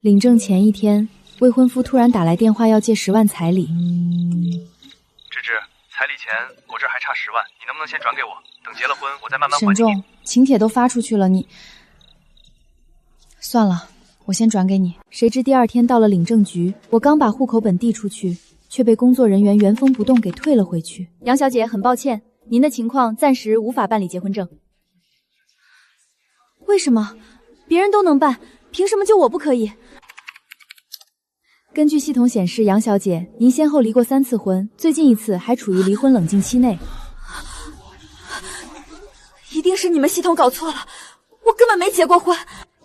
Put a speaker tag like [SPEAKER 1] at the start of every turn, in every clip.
[SPEAKER 1] 领证前一天，未婚夫突然打来电话要借10万彩礼。
[SPEAKER 2] 芝芝，彩礼钱我这还差10万，你能不能先转给我？等结了婚，我再慢慢还你。
[SPEAKER 1] 沈重，请帖都发出去了，你算了，我先转给你。谁知第2天到了领证局，我刚把户口本递出去，却被工作人员原封不动给退了回去。杨小姐，很抱歉，您的情况暂时无法办理结婚证。为什么？别人都能办，凭什么就我不可以？根据系统显示，杨小姐，您先后离过3次婚，最近一次还处于离婚冷静期内。
[SPEAKER 3] 一定是你们系统搞错了，我根本没结过婚。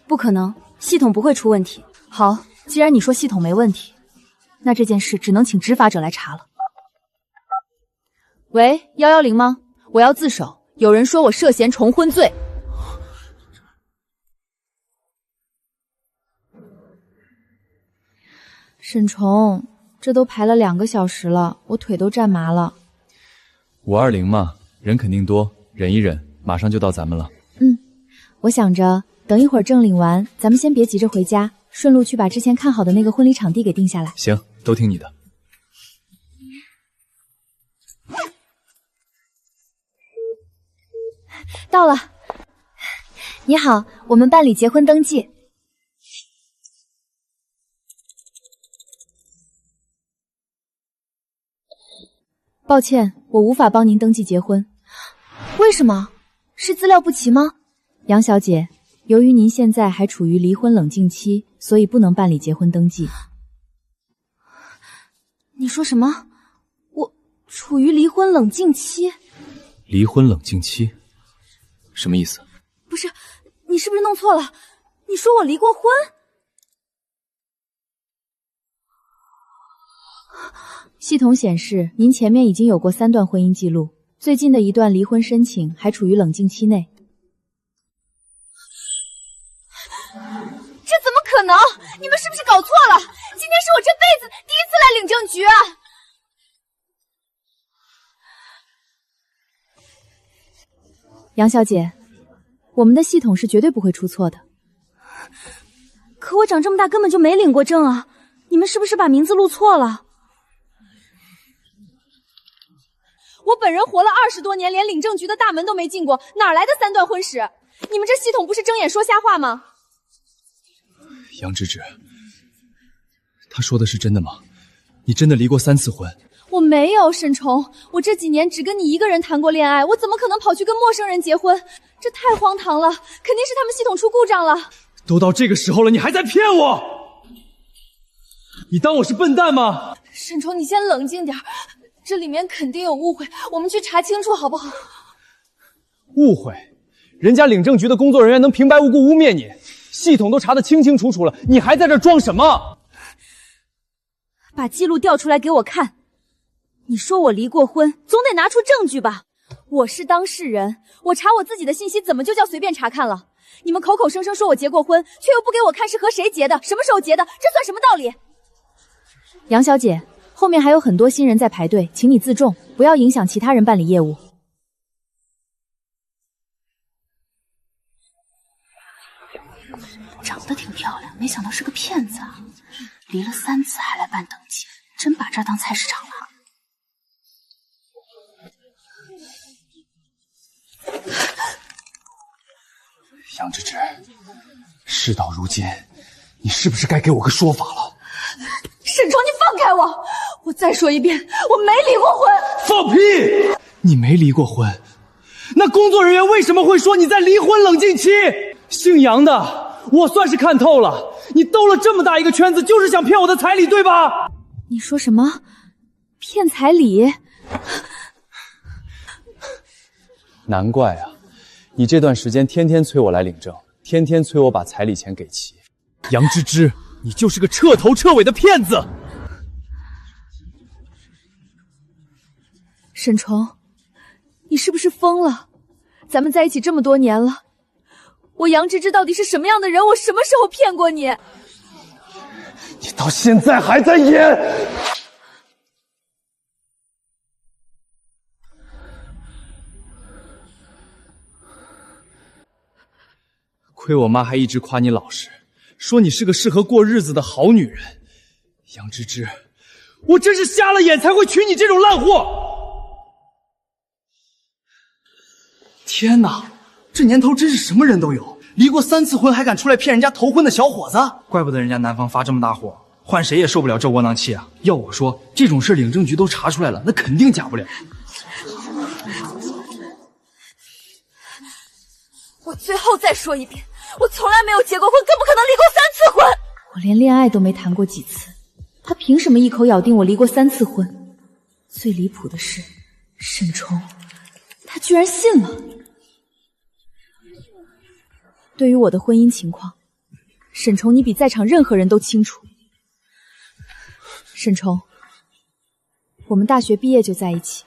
[SPEAKER 1] 不可能，系统不会出问题。好，既然你说系统没问题，那这件事只能请执法者来查了。喂，110吗？我要自首，有人说我涉嫌重婚罪。沈重，这都排了2个小时了，我腿都站麻了。
[SPEAKER 4] 520嘛，人肯定多，忍一忍，马上就到咱们了。
[SPEAKER 1] 我想着等一会儿证领完，咱们先别急着回家，顺路去把之前看好的那个婚礼场地给定下来。
[SPEAKER 4] 行，都听你的。
[SPEAKER 1] 到了。你好，我们办理结婚登记。抱歉，我无法帮您登记结婚。为什么？是资料不齐吗？杨小姐，由于您现在还处于离婚冷静期，所以不能办理结婚登记。你说什么？我处于离婚冷静期？
[SPEAKER 4] 离婚冷静期？什么意思？
[SPEAKER 3] 不是，你是不是弄错了？你说我离过婚？
[SPEAKER 1] 系统显示，您前面已经有过3段婚姻记录，最近的一段离婚申请还处于冷静期内。
[SPEAKER 3] 这怎么可能？你们是不是搞错了？今天是我这辈子第一次来领证局啊！
[SPEAKER 1] 杨小姐，我们的系统是绝对不会出错的。
[SPEAKER 3] 可我长这么大根本就没领过证啊！你们是不是把名字录错了？我本人活了20多年，连领证局的大门都没进过，哪来的3段婚史？你们这系统不是睁眼说瞎话吗？
[SPEAKER 4] 杨芝芝，他说的是真的吗？你真的离过3次婚？
[SPEAKER 3] 我没有，沈重，我这几年只跟你一个人谈过恋爱，我怎么可能跑去跟陌生人结婚？这太荒唐了，肯定是他们系统出故障了。
[SPEAKER 4] 都到这个时候了，你还在骗我？你当我是笨蛋吗？
[SPEAKER 3] 沈重，你先冷静点，这里面肯定有误会，我们去查清楚好不好？
[SPEAKER 4] 误会？人家领证局的工作人员能平白无故污蔑你，系统都查得清清楚楚了，你还在这装什么？
[SPEAKER 3] 把记录调出来给我看。你说我离过婚，总得拿出证据吧？我是当事人，我查我自己的信息怎么就叫随便查看了？你们口口声声说我结过婚，却又不给我看是和谁结的，什么时候结的，这算什么道理？
[SPEAKER 1] 杨小姐，后面还有很多新人在排队，请你自重，不要影响其他人办理业务。
[SPEAKER 5] 长得挺漂亮，没想到是个骗子啊！离了3次还来办登记，真把这儿当菜市场了。
[SPEAKER 4] 杨芝芝，事到如今，你是不是该给我个说法了？
[SPEAKER 3] 沈重，你放开我！我再说一遍，我没离过婚。
[SPEAKER 4] 放屁！你没离过婚，那工作人员为什么会说你在离婚冷静期？姓杨的，我算是看透了，你兜了这么大一个圈子，就是想骗我的彩礼，对吧？
[SPEAKER 1] 你说什么？骗彩礼？
[SPEAKER 4] 难怪啊，你这段时间天天催我来领证，天天催我把彩礼钱给齐。杨芝芝，你就是个彻头彻尾的骗子！
[SPEAKER 1] 沈重，你是不是疯了？咱们在一起这么多年了，我杨芝芝到底是什么样的人？我什么时候骗过你？
[SPEAKER 4] 你到现在还在演！亏我妈还一直夸你老实，说你是个适合过日子的好女人。杨芝芝，我真是瞎了眼才会娶你这种烂货！天哪，这年头真是什么人都有，离过3次婚还敢出来骗人家头婚的小伙子，
[SPEAKER 6] 怪不得人家男方发这么大火，换谁也受不了这窝囊气啊！
[SPEAKER 4] 要我说，这种事领证局都查出来了，那肯定假不了。
[SPEAKER 3] 我最后再说一遍，我从来没有结过婚，更不可能离过3次婚。
[SPEAKER 1] 我连恋爱都没谈过几次，他凭什么一口咬定我离过3次婚？最离谱的是，沈冲，他居然信了。对于我的婚姻情况，沈冲，你比在场任何人都清楚。沈冲，我们大学毕业就在一起，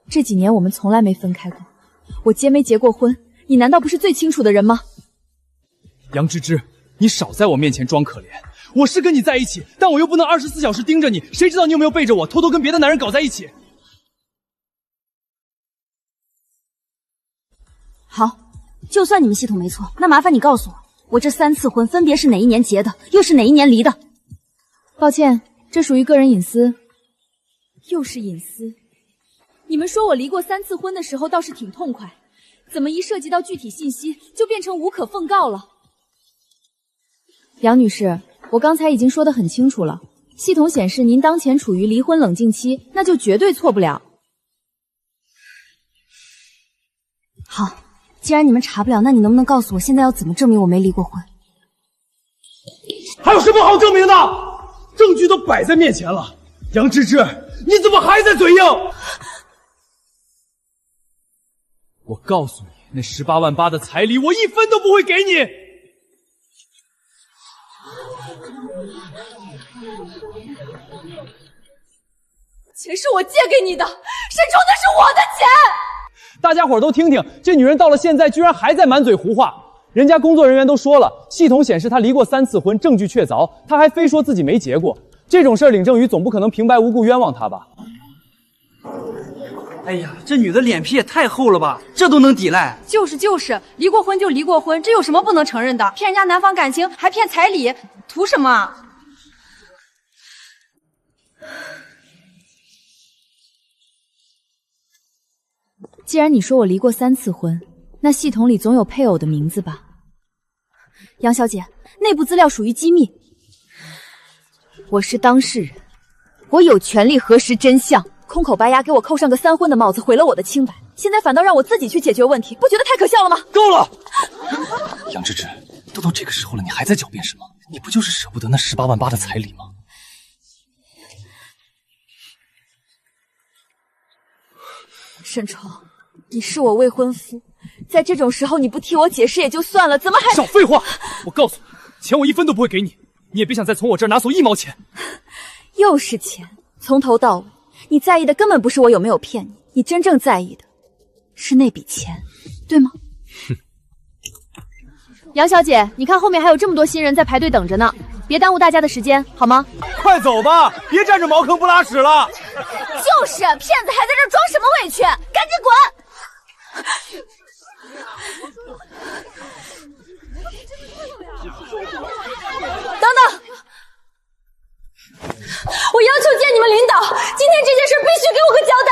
[SPEAKER 1] 这几年我们从来没分开过。我结没结过婚，你难道不是最清楚的人吗？
[SPEAKER 4] 杨芝芝，你少在我面前装可怜。我是跟你在一起，但我又不能24小时盯着你，谁知道你有没有背着我偷偷跟别的男人搞在一起？
[SPEAKER 3] 好，就算你们系统没错，那麻烦你告诉我，我这3次婚分别是哪一年结的，又是哪一年离的？
[SPEAKER 1] 抱歉，这属于个人隐私。又是隐私？你们说我离过3次婚的时候倒是挺痛快，怎么一涉及到具体信息就变成无可奉告了？杨女士，我刚才已经说得很清楚了，系统显示您当前处于离婚冷静期，那就绝对错不了。
[SPEAKER 3] 好，既然你们查不了，那你能不能告诉我现在要怎么证明我没离过婚？
[SPEAKER 4] 还有什么好证明的？证据都摆在面前了。杨芝芝，你怎么还在嘴硬？我告诉你，那18万8的彩礼，我1分都不会给你。
[SPEAKER 3] 钱是我借给你的，沈冲，那是我的钱。
[SPEAKER 4] 大家伙都听听，这女人到了现在居然还在满嘴胡话。人家工作人员都说了，系统显示她离过3次婚，证据确凿，她还非说自己没结过。这种事儿领证局总不可能平白无故冤枉她吧？
[SPEAKER 6] 哎呀，这女的脸皮也太厚了吧，这都能抵赖？
[SPEAKER 7] 就是，离过婚就离过婚，这有什么不能承认的？骗人家男方感情，还骗彩礼，图什么？
[SPEAKER 1] 既然你说我离过3次婚，那系统里总有配偶的名字吧？
[SPEAKER 3] 杨小姐，内部资料属于机密。
[SPEAKER 1] 我是当事人，我有权利核实真相。空口白牙给我扣上个3婚的帽子，毁了我的清白，现在反倒让我自己去解决问题，不觉得太可笑了吗？
[SPEAKER 4] 够了！
[SPEAKER 8] 杨芝芝，都到这个时候了，你还在狡辩什么？你不就是舍不得那18万8的彩礼吗？
[SPEAKER 3] 沈冲，你是我未婚夫，在这种时候你不替我解释也就算了，怎么还……
[SPEAKER 4] 少废话！我告诉你，钱我1分都不会给你，你也别想再从我这儿拿走1毛钱。
[SPEAKER 3] 又是钱，从头到尾，你在意的根本不是我有没有骗你，你真正在意的是那笔钱，对吗？
[SPEAKER 1] 杨小姐，你看后面还有这么多新人在排队等着呢，别耽误大家的时间，好吗？
[SPEAKER 4] 快走吧，别站着茅坑不拉屎了。
[SPEAKER 3] 就是，骗子还在这装什么委屈？赶紧滚！等等，我要求见你们领导，今天这件事必须给我个交代。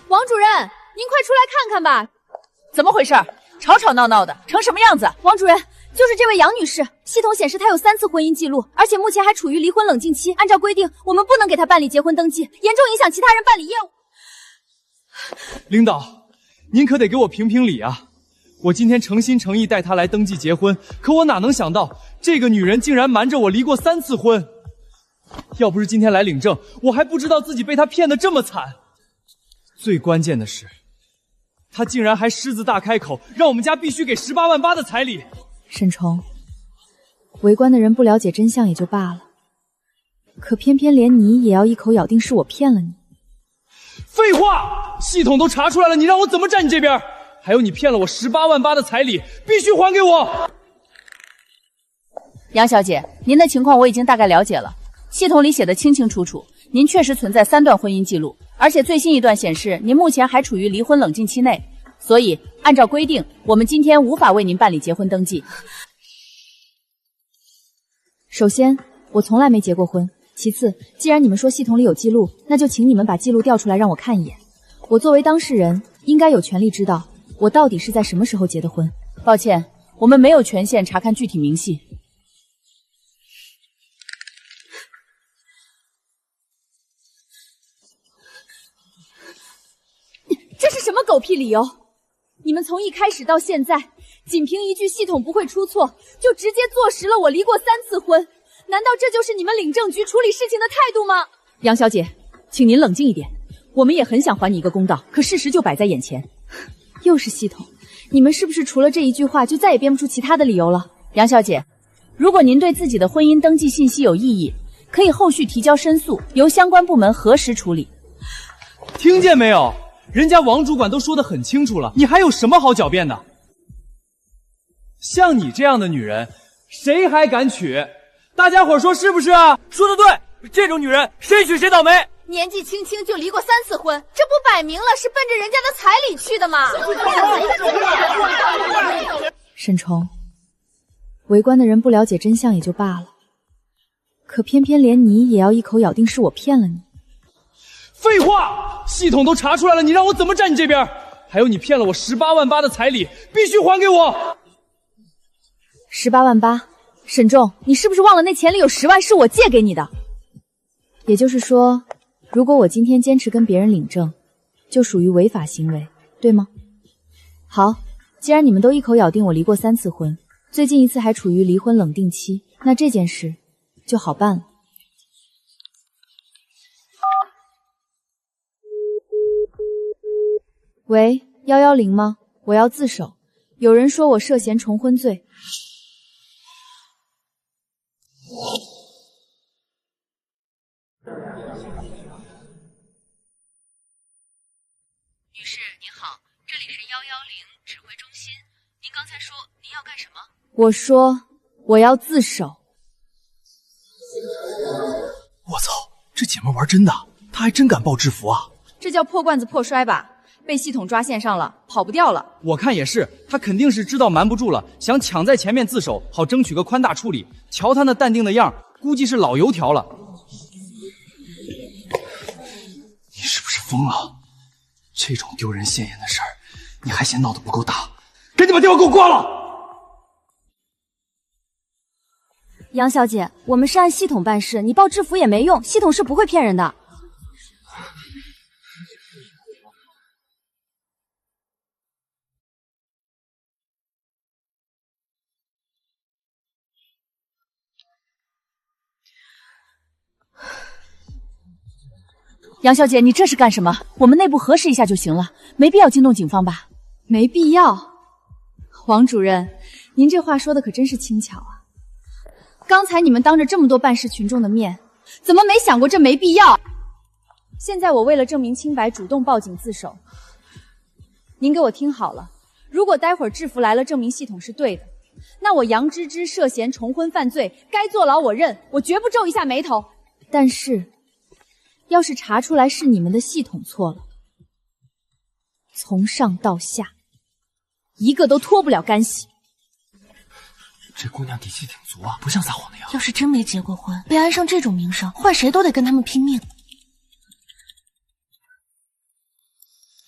[SPEAKER 1] 王主任，您快出来看看吧。
[SPEAKER 9] 怎么回事？吵吵闹闹的，成什么样子？
[SPEAKER 1] 王主任，就是这位杨女士，系统显示她有3次婚姻记录，而且目前还处于离婚冷静期。按照规定，我们不能给她办理结婚登记，严重影响其他人办理业务。
[SPEAKER 4] 领导，您可得给我评评理啊！我今天诚心诚意带她来登记结婚，可我哪能想到，这个女人竟然瞒着我离过3次婚。要不是今天来领证，我还不知道自己被她骗得这么惨。最关键的是，她竟然还狮子大开口，让我们家必须给18万8的彩礼。
[SPEAKER 1] 沈冲，围观的人不了解真相也就罢了，可偏偏连你也要一口咬定是我骗了你。
[SPEAKER 4] 废话，系统都查出来了，你让我怎么站你这边？还有你骗了我18万8的彩礼，必须还给我！
[SPEAKER 9] 杨小姐，您的情况我已经大概了解了，系统里写的清清楚楚，您确实存在3段婚姻记录，而且最新一段显示您目前还处于离婚冷静期内，所以按照规定，我们今天无法为您办理结婚登记。
[SPEAKER 1] 首先，我从来没结过婚。其次，既然你们说系统里有记录，那就请你们把记录调出来让我看一眼。我作为当事人，应该有权利知道我到底是在什么时候结的婚。
[SPEAKER 9] 抱歉，我们没有权限查看具体明细。
[SPEAKER 3] 这是什么狗屁理由？你们从一开始到现在，仅凭一句系统不会出错，就直接坐实了我离过3次婚。难道这就是你们领证局处理事情的态度吗？
[SPEAKER 1] 杨小姐，请您冷静一点。我们也很想还你一个公道，可事实就摆在眼前。又是系统，你们是不是除了这一句话就再也编不出其他的理由了？
[SPEAKER 9] 杨小姐，如果您对自己的婚姻登记信息有异议，可以后续提交申诉，由相关部门核实处理。
[SPEAKER 4] 听见没有？人家王主管都说得很清楚了，你还有什么好狡辩的？像你这样的女人，谁还敢娶？大家伙说是不是啊？
[SPEAKER 10] 说得对，这种女人谁娶谁倒霉。
[SPEAKER 3] 年纪轻轻就离过3次婚，这不摆明了是奔着人家的彩礼去的吗？
[SPEAKER 1] 沈冲，围观的人不了解真相也就罢了，可偏偏连你也要一口咬定是我骗了你。
[SPEAKER 4] 废话，系统都查出来了，你让我怎么站你这边？还有你骗了我18万8的彩礼，必须还给我。
[SPEAKER 1] 18万8，沈重，你是不是忘了那钱里有10万是我借给你的？也就是说，如果我今天坚持跟别人领证，就属于违法行为，对吗？好，既然你们都一口咬定我离过3次婚，最近一次还处于离婚冷静期，那这件事就好办了。喂，110吗？我要自首，有人说我涉嫌重婚罪。
[SPEAKER 11] 女士您好，这里是110指挥中心，您刚才说您要干什么？
[SPEAKER 1] 我说我要自首。
[SPEAKER 6] 我操，这姐们玩真的，她还真敢报制服啊！
[SPEAKER 7] 这叫破罐子破摔吧？被系统抓线上了，跑不掉了。
[SPEAKER 4] 我看也是，他肯定是知道瞒不住了，想抢在前面自首，好争取个宽大处理。瞧他那淡定的样，估计是老油条了。
[SPEAKER 8] 你是不是疯了？这种丢人现眼的事儿，你还嫌闹得不够大？赶紧把电话给我挂了！
[SPEAKER 3] 杨小姐，我们是按系统办事，你报制服也没用，系统是不会骗人的。
[SPEAKER 9] 杨小姐，你这是干什么？我们内部核实一下就行了，没必要惊动警方吧？
[SPEAKER 1] 没必要。王主任，您这话说的可真是轻巧啊。刚才你们当着这么多办事群众的面，怎么没想过这没必要？现在我为了证明清白，主动报警自首。您给我听好了，如果待会儿制服来了，证明系统是对的，那我杨芝芝涉嫌重婚犯罪，该坐牢我认，我绝不皱一下眉头。但是要是查出来是你们的系统错了，从上到下一个都脱不了干系。
[SPEAKER 8] 这姑娘底气挺足啊，不像撒谎的样子。
[SPEAKER 5] 要是真没结过婚，被安上这种名声，换谁都得跟他们拼命。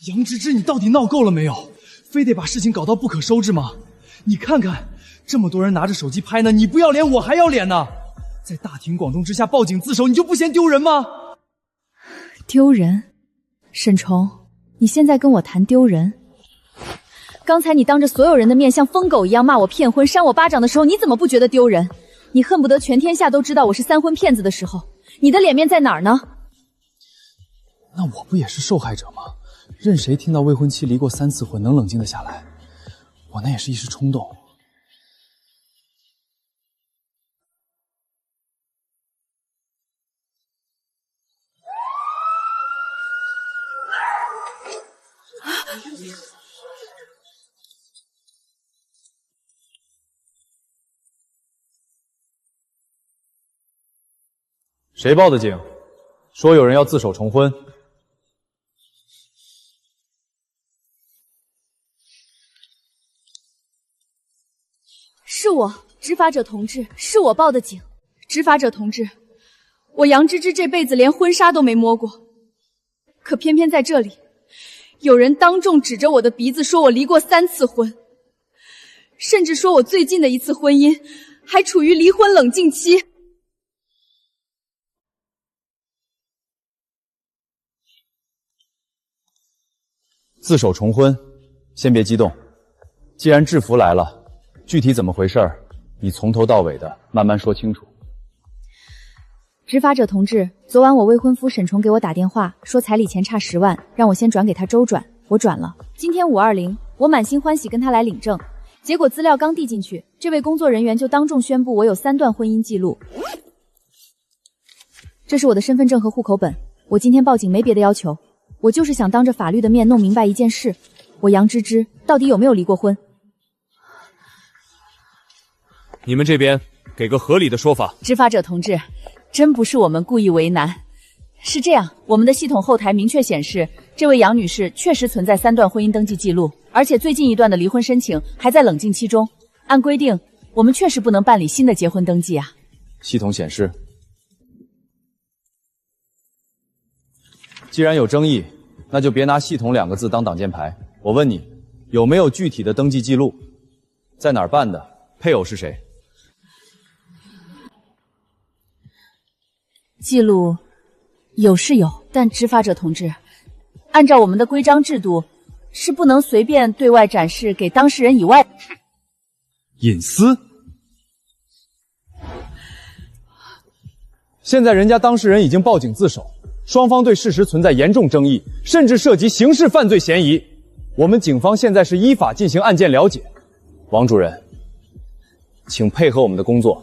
[SPEAKER 4] 杨芝芝，你到底闹够了没有？非得把事情搞到不可收拾吗？你看看，这么多人拿着手机拍呢，你不要脸，我还要脸呢。在大庭广众之下报警自首，你就不嫌丢人吗？
[SPEAKER 1] 丢人？沈重，你现在跟我谈丢人？刚才你当着所有人的面像疯狗一样骂我骗婚，扇我巴掌的时候，你怎么不觉得丢人？你恨不得全天下都知道我是3婚骗子的时候，你的脸面在哪儿呢？
[SPEAKER 4] 那我不也是受害者吗？任谁听到未婚妻离过3次婚能冷静得下来？我那也是一时冲动。
[SPEAKER 12] 谁报的警？说有人要自首重婚。
[SPEAKER 1] 是我，执法者同志，是我报的警。
[SPEAKER 3] 执法者同志，我杨芝芝这辈子连婚纱都没摸过，可偏偏在这里，有人当众指着我的鼻子说我离过3次婚，甚至说我最近的一次婚姻还处于离婚冷静期。
[SPEAKER 12] 自首重婚，先别激动。既然制服来了，具体怎么回事儿，你从头到尾的慢慢说清楚。
[SPEAKER 1] 执法者同志，昨晚我未婚夫沈崇给我打电话，说彩礼钱差10万，让我先转给他周转，我转了。今天520，我满心欢喜跟他来领证，结果资料刚递进去，这位工作人员就当众宣布我有3段婚姻记录。这是我的身份证和户口本，我今天报警没别的要求，我就是想当着法律的面弄明白一件事，我杨芝芝到底有没有离过婚。
[SPEAKER 10] 你们这边给个合理的说法。
[SPEAKER 9] 执法者同志，真不是我们故意为难，是这样，我们的系统后台明确显示，这位杨女士确实存在3段婚姻登记记录，而且最近一段的离婚申请还在冷静期中。按规定，我们确实不能办理新的结婚登记啊。
[SPEAKER 12] 系统显示，既然有争议，那就别拿系统2个字当挡箭牌。我问你，有没有具体的登记记录？在哪儿办的？配偶是谁？
[SPEAKER 9] 记录有是有，但执法者同志，按照我们的规章制度，是不能随便对外展示给当事人以外。
[SPEAKER 12] 隐私？现在人家当事人已经报警自首，双方对事实存在严重争议，甚至涉及刑事犯罪嫌疑。我们警方现在是依法进行案件了解。王主任，请配合我们的工作。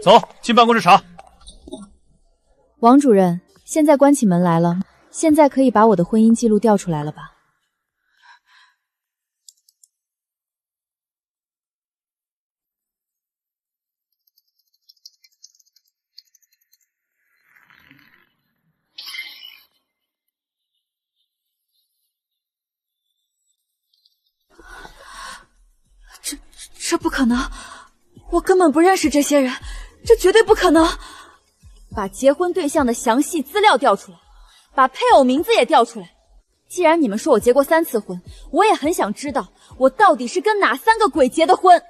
[SPEAKER 10] 走，进办公室查。
[SPEAKER 1] 王主任，现在关起门来了，现在可以把我的婚姻记录调出来了吧？
[SPEAKER 3] 这不可能，我根本不认识这些人，这绝对不可能。把结婚对象的详细资料调出来，把配偶名字也调出来。既然你们说我结过3次婚，我也很想知道我到底是跟哪3个鬼结的婚。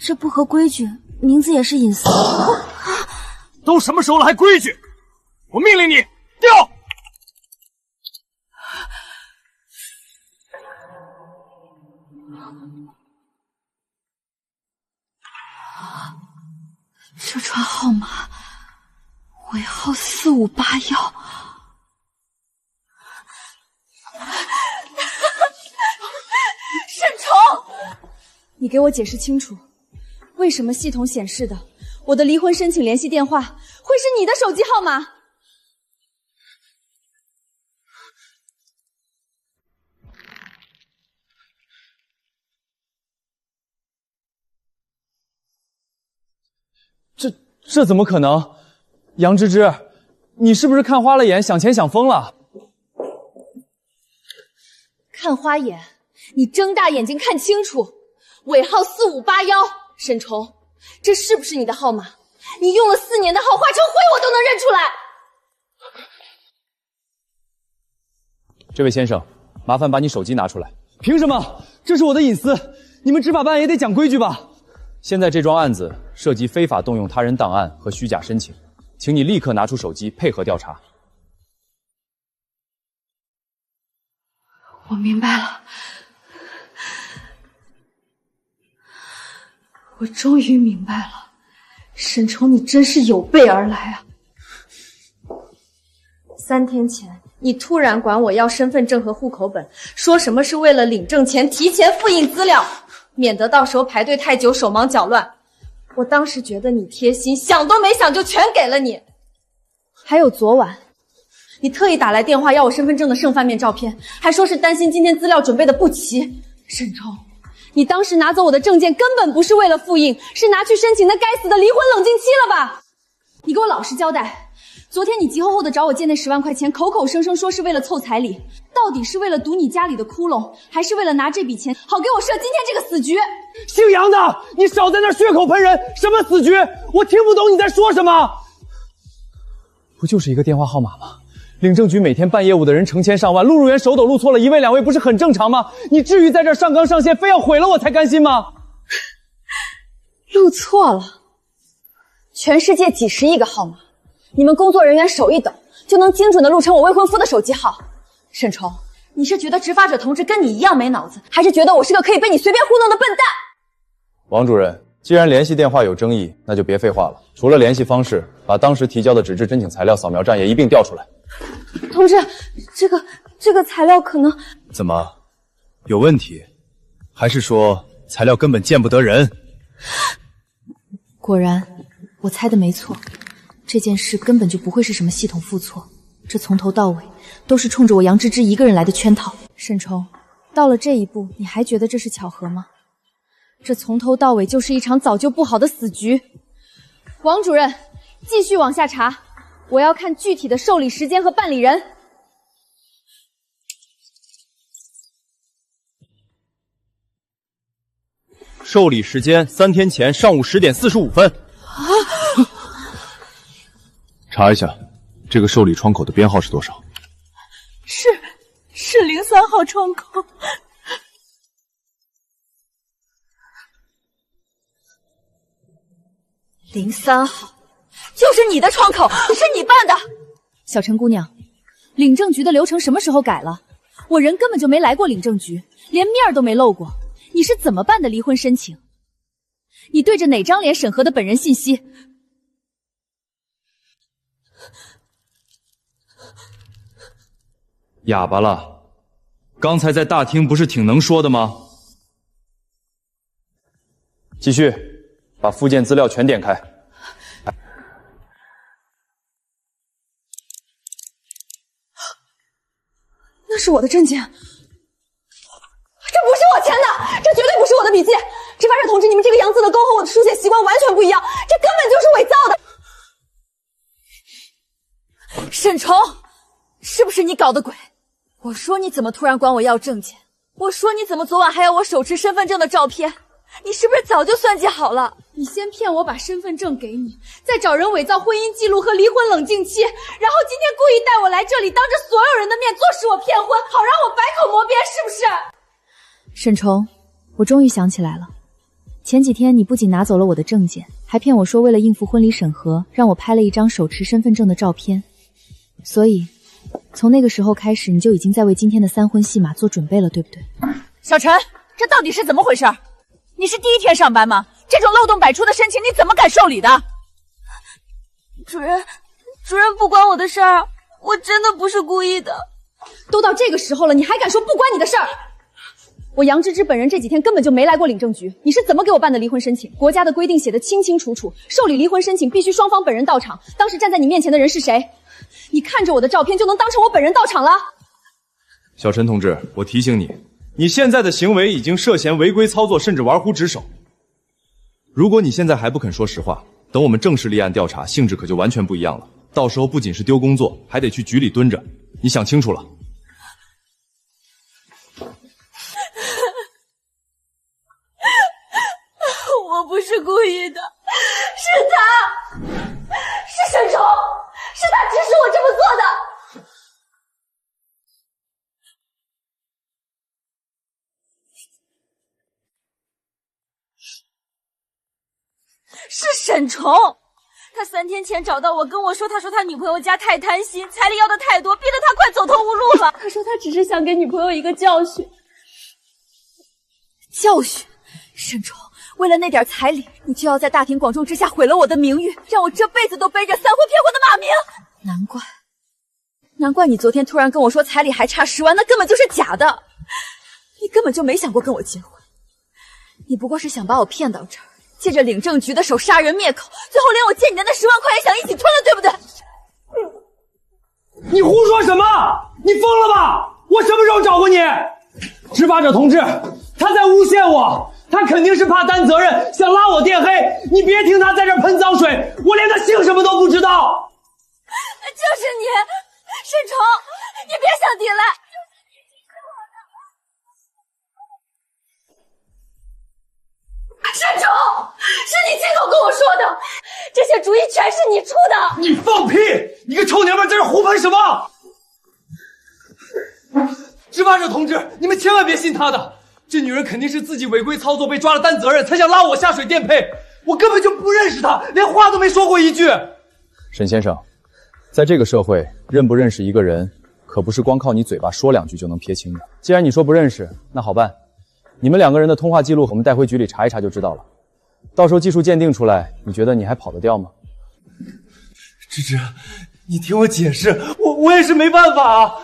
[SPEAKER 5] 这不合规矩，名字也是隐私。
[SPEAKER 10] 都什么时候了还规矩？我命令你调！
[SPEAKER 3] 这串号码尾号4581。沈崇，你给我解释清楚，为什么系统显示的我的离婚申请联系电话会是你的手机号码？
[SPEAKER 12] 这怎么可能？杨芝芝，你是不是看花了眼，想钱想疯了？
[SPEAKER 3] 看花眼？你睁大眼睛看清楚，尾号4581，沈崇，这是不是你的号码？你用了4年的号，化成灰我都能认出来。
[SPEAKER 12] 这位先生，麻烦把你手机拿出来。
[SPEAKER 4] 凭什么？这是我的隐私，你们执法办也得讲规矩吧？
[SPEAKER 12] 现在这桩案子涉及非法动用他人档案和虚假申请，请你立刻拿出手机配合调查。
[SPEAKER 3] 我明白了，我终于明白了，沈崇，你真是有备而来啊！3天前，你突然管我要身份证和户口本，说什么是为了领证前提前复印资料，免得到时候排队太久手忙脚乱。我当时觉得你贴心，想都没想就全给了你。还有昨晚，你特意打来电话要我身份证的正反面照片，还说是担心今天资料准备的不齐。沈崇，你当时拿走我的证件根本不是为了复印，是拿去申请那该死的离婚冷静期了吧？你给我老实交代，昨天你急吼吼的找我借那10万块钱，口口声声说是为了凑彩礼，到底是为了堵你家里的窟窿，还是为了拿这笔钱好给我设今天这个死局？
[SPEAKER 4] 姓杨的，你少在那血口喷人！什么死局？我听不懂你在说什么。
[SPEAKER 12] 不就是一个电话号码吗？领政局每天办业务的人成千上万，录入员手抖录错了1位2位，不是很正常吗？你至于在这儿上纲上线，非要毁了我才甘心吗？
[SPEAKER 3] 录错了，全世界几十亿个号码，你们工作人员手一抖就能精准的录成我未婚夫的手机号。沈崇，你是觉得执法者同志跟你一样没脑子，还是觉得我是个可以被你随便糊弄的笨蛋？
[SPEAKER 12] 王主任，既然联系电话有争议，那就别废话了。除了联系方式，把当时提交的纸质申请材料、扫描站也一并调出来。
[SPEAKER 3] 同志，这个材料可能……
[SPEAKER 6] 怎么，有问题？还是说材料根本见不得人？
[SPEAKER 1] 果然，我猜的没错，这件事根本就不会是什么系统复错，这从头到尾都是冲着我杨芝芝一个人来的圈套。沈崇，到了这一步，你还觉得这是巧合吗？这从头到尾就是一场早就布好的死局。
[SPEAKER 3] 王主任，继续往下查，我要看具体的受理时间和办理人。
[SPEAKER 6] 受理时间3天前上午10点45分。查一下，这个受理窗口的编号是多少？
[SPEAKER 5] 是03号窗口。
[SPEAKER 3] 03号，就是你的窗口，是你办的。
[SPEAKER 1] 小陈姑娘，领政局的流程什么时候改了？我人根本就没来过领政局，连面儿都没露过。你是怎么办的离婚申请？你对着哪张脸审核的本人信息？
[SPEAKER 12] 哑巴了？刚才在大厅不是挺能说的吗？继续，把附件资料全点开。
[SPEAKER 3] 那是我的证件。这不是我签的，这绝对不是我的笔记。执法者同志，你们这个洋字的勾和我的书写习惯完全不一样，这根本就是伪造的。沈崇，是不是你搞的鬼？我说你怎么突然管我要证件？我说你怎么昨晚还要我手持身份证的照片？你是不是早就算计好了？你先骗我把身份证给你，再找人伪造婚姻记录和离婚冷静期，然后今天故意带我来这里，当着所有人的面坐实我骗婚，好让我百口莫辩，是不是？
[SPEAKER 1] 沈崇，我终于想起来了，前几天你不仅拿走了我的证件，还骗我说为了应付婚礼审核，让我拍了一张手持身份证的照片。所以，从那个时候开始，你就已经在为今天的3婚戏码做准备了，对不对？
[SPEAKER 9] 小陈，这到底是怎么回事？你是第一天上班吗？这种漏洞百出的申请，你怎么敢受理的？
[SPEAKER 3] 主任不关我的事儿，我真的不是故意的。都到这个时候了，你还敢说不关你的事儿？我杨芝芝本人这几天根本就没来过领政局，你是怎么给我办的离婚申请？国家的规定写得清清楚楚，受理离婚申请必须双方本人到场。当时站在你面前的人是谁？你看着我的照片就能当成我本人到场了？
[SPEAKER 12] 小陈同志，我提醒你，你现在的行为已经涉嫌违规操作，甚至玩忽职守。如果你现在还不肯说实话，等我们正式立案调查，性质可就完全不一样了。到时候不仅是丢工作，还得去局里蹲着。你想清楚了？
[SPEAKER 3] 我不是故意的，是他，是沈崇，是他指使我这么做的。是沈崇，他3天前找到我，跟我说，他说他女朋友家太贪心，彩礼要的太多，逼得他快走投无路了。他说他只是想给女朋友一个教训。教训？沈崇，为了那点彩礼，你就要在大庭广众之下毁了我的名誉，让我这辈子都背着3婚骗婚的骂名。难怪你昨天突然跟我说彩礼还差10万，那根本就是假的。你根本就没想过跟我结婚，你不过是想把我骗到这儿，借着领政局的手杀人灭口，最后连我借你的那10万块也想一起吞了，对不对？
[SPEAKER 4] 你胡说什么？你疯了吧？我什么时候找过你？执法者同志，他在诬陷我，他肯定是怕担责任，想拉我垫黑。你别听他在这喷脏水，我连他姓什么都不知道。
[SPEAKER 3] 就是你，沈虫，你别想抵赖。沈虫，是你亲口跟我说的，这些主意全是你出的。
[SPEAKER 4] 你放屁！你个臭娘们在这胡喷什么？执法者同志，你们千万别信她的，这女人肯定是自己违规操作被抓了担责任，才想拉我下水垫配。我根本就不认识她，连话都没说过一句。
[SPEAKER 6] 沈先生，在这个社会，认不认识一个人，可不是光靠你嘴巴说两句就能撇清的。既然你说不认识，那好办，你们两个人的通话记录我们带回局里查一查就知道了。到时候技术鉴定出来，你觉得你还跑得掉吗？
[SPEAKER 4] 芝芝，你听我解释，我也是没办法啊。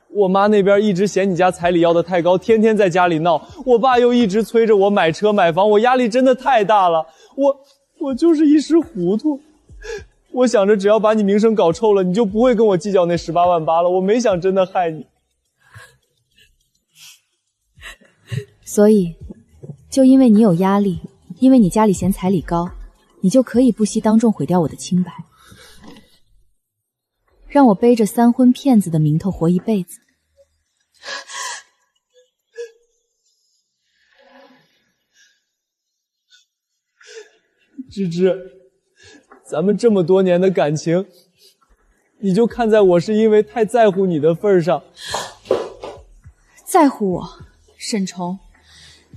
[SPEAKER 12] 我妈那边一直嫌你家彩礼要的太高，天天在家里闹。我爸又一直催着我买车买房，我压力真的太大了。我就是一时糊涂。我想着只要把你名声搞臭了，你就不会跟我计较那18万8了。我没想真的害你。
[SPEAKER 1] 所以，就因为你有压力，因为你家里嫌彩礼高，你就可以不惜当众毁掉我的清白，让我背着三婚骗子的名头活一辈子。
[SPEAKER 12] 芝芝，咱们这么多年的感情，你就看在我是因为太在乎你的份上。
[SPEAKER 3] 在乎我，沈虫，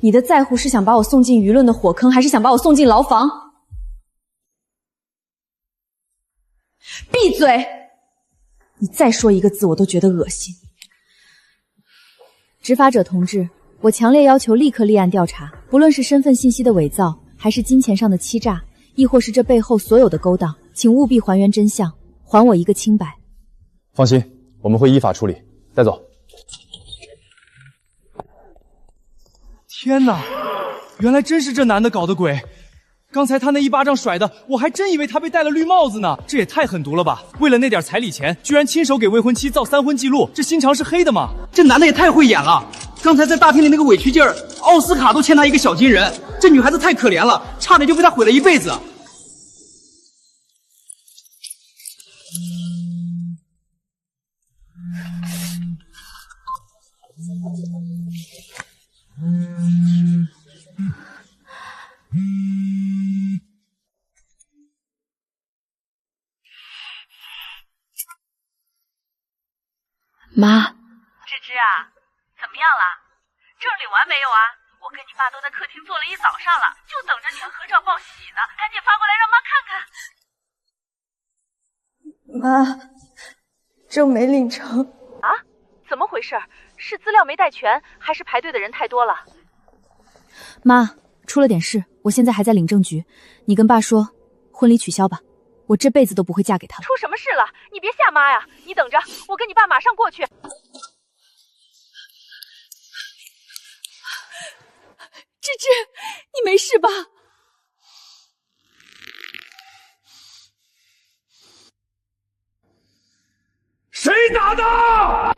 [SPEAKER 3] 你的在乎是想把我送进舆论的火坑，还是想把我送进牢房？闭嘴！你再说一个字，我都觉得恶心。
[SPEAKER 1] 执法者同志，我强烈要求立刻立案调查，不论是身份信息的伪造，还是金钱上的欺诈，亦或是这背后所有的勾当，请务必还原真相，还我一个清白。
[SPEAKER 6] 放心，我们会依法处理。带走。
[SPEAKER 4] 天哪，原来真是这男的搞的鬼！刚才他那一巴掌甩的，我还真以为他被戴了绿帽子呢。这也太狠毒了吧！为了那点彩礼钱，居然亲手给未婚妻造3婚记录，这心肠是黑的吗？
[SPEAKER 13] 这男的也太会演了！刚才在大厅里那个委屈劲儿，奥斯卡都欠他一个小金人。这女孩子太可怜了，差点就被他毁了一辈子。
[SPEAKER 5] 妈，
[SPEAKER 11] 芝芝啊，怎么样了？证领完没有啊？我跟你爸都在客厅坐了一早上了，就等着你们合照报喜呢，赶紧发过来让妈看看。
[SPEAKER 3] 妈，证没领成。
[SPEAKER 9] 啊？怎么回事？是资料没带全，还是排队的人太多了？
[SPEAKER 1] 妈，出了点事，我现在还在领证局，你跟爸说，婚礼取消吧，我这辈子都不会嫁给他了。
[SPEAKER 9] 出什么事了？你别吓妈呀！你等着，我跟你爸马上过去。
[SPEAKER 3] 芝芝，你没事吧？
[SPEAKER 10] 谁打的？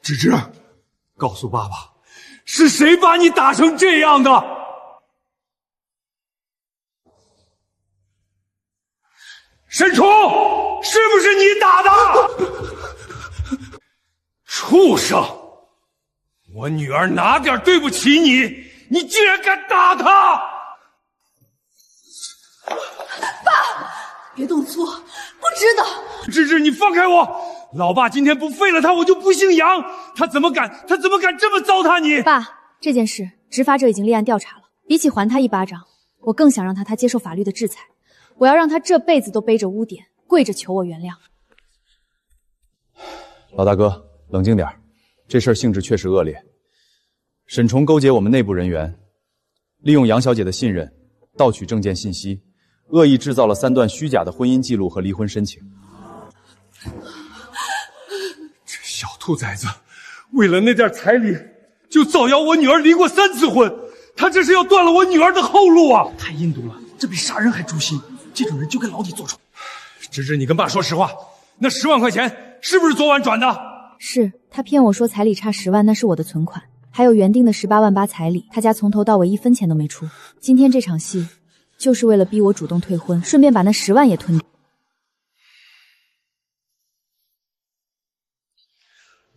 [SPEAKER 10] 芝芝，告诉爸爸，是谁把你打成这样的？沈冲，是不是你打的？畜生！我女儿哪点对不起你？你竟然敢打她！
[SPEAKER 3] 爸，别动粗，不值得。
[SPEAKER 10] 芝芝，你放开我！老爸今天不废了他，我就不姓杨。他怎么敢这么糟蹋你？
[SPEAKER 1] 爸，这件事执法者已经立案调查了，比起还他一巴掌，我更想让他接受法律的制裁。我要让他这辈子都背着污点，跪着求我原谅。
[SPEAKER 6] 老大哥，冷静点，这事儿性质确实恶劣。沈虫勾结我们内部人员，利用杨小姐的信任，盗取证件信息，恶意制造了3段虚假的婚姻记录和离婚申请。
[SPEAKER 10] 这小兔崽子，为了那点彩礼，就造谣我女儿离过3次婚，他这是要断了我女儿的后路啊！
[SPEAKER 13] 太阴毒了，这比杀人还诛心。这种人就该牢底坐穿。
[SPEAKER 10] 芝芝，你跟爸说实话，那10万块钱是不是昨晚转的？
[SPEAKER 1] 是，他骗我说彩礼差10万，那是我的存款，还有原定的18万8彩礼，他家从头到尾1分钱都没出。今天这场戏，就是为了逼我主动退婚，顺便把那10万也吞掉。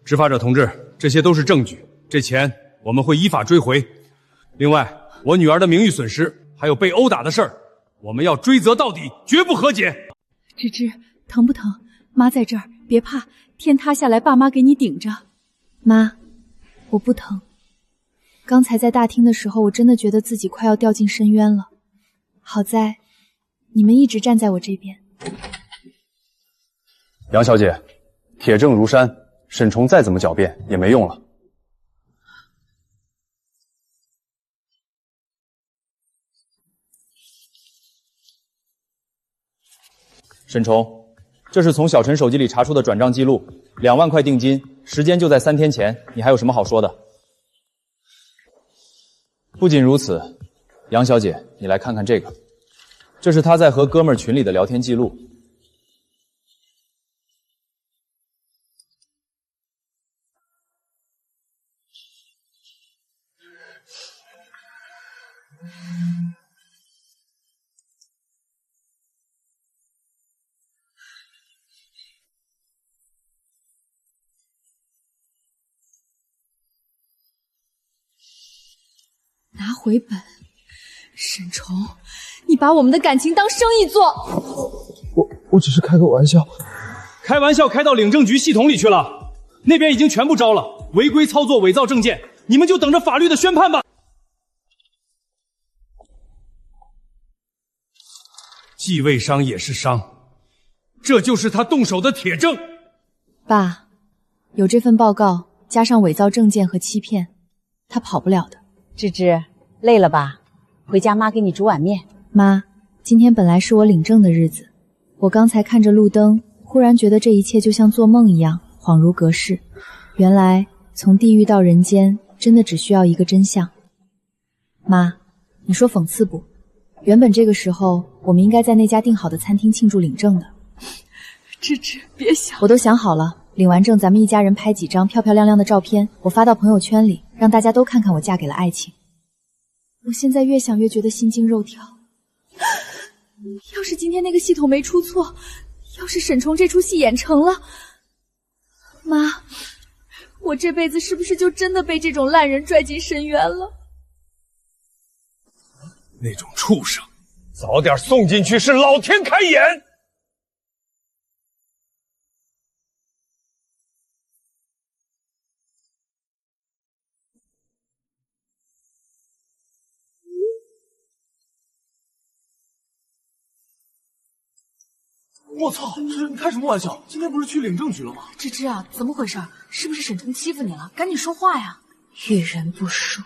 [SPEAKER 10] 执法者同志，这些都是证据，这钱我们会依法追回。另外，我女儿的名誉损失，还有被殴打的事儿，我们要追责到底，绝不和解。
[SPEAKER 9] 芝芝，疼不疼？妈在这儿，别怕，天塌下来，爸妈给你顶着。
[SPEAKER 1] 妈，我不疼。刚才在大厅的时候，我真的觉得自己快要掉进深渊了。好在你们一直站在我这边。
[SPEAKER 6] 杨小姐，铁证如山，沈崇再怎么狡辩也没用了。沈崇，这是从小陈手机里查出的转账记录，2万块定金，时间就在3天前，你还有什么好说的？不仅如此，杨小姐，你来看看这个，这是他在和哥们儿群里的聊天记录。
[SPEAKER 3] 拿回本，沈崇，你把我们的感情当生意做。
[SPEAKER 4] 我只是开个玩笑。开玩笑开到领证局系统里去了，那边已经全部招了，违规操作伪造证件，你们就等着法律的宣判吧。
[SPEAKER 10] 既未伤也是伤，这就是他动手的铁证。
[SPEAKER 1] 爸，有这份报告，加上伪造证件和欺骗，他跑不了的。
[SPEAKER 9] 芝芝，累了吧？回家妈给你煮碗面。
[SPEAKER 1] 妈，今天本来是我领证的日子，我刚才看着路灯，忽然觉得这一切就像做梦一样，恍如隔世。原来从地狱到人间，真的只需要一个真相。妈，你说讽刺不？原本这个时候，我们应该在那家订好的餐厅庆祝领证的。
[SPEAKER 3] 芝芝，别想，
[SPEAKER 1] 我都想好了，领完证咱们一家人拍几张漂漂亮亮的照片，我发到朋友圈里，让大家都看看我嫁给了爱情。我现在越想越觉得心惊肉跳。
[SPEAKER 3] 要是今天那个系统没出错，要是沈崇这出戏演成了，妈，我这辈子是不是就真的被这种烂人拽进深渊了？
[SPEAKER 10] 那种畜生，早点送进去是老天开眼。
[SPEAKER 4] 我操，这你开什么玩笑？今天不是去领证局了吗？
[SPEAKER 5] 芝芝啊，怎么回事？是不是沈崇欺负你了？赶紧说话呀！
[SPEAKER 3] 遇人不淑。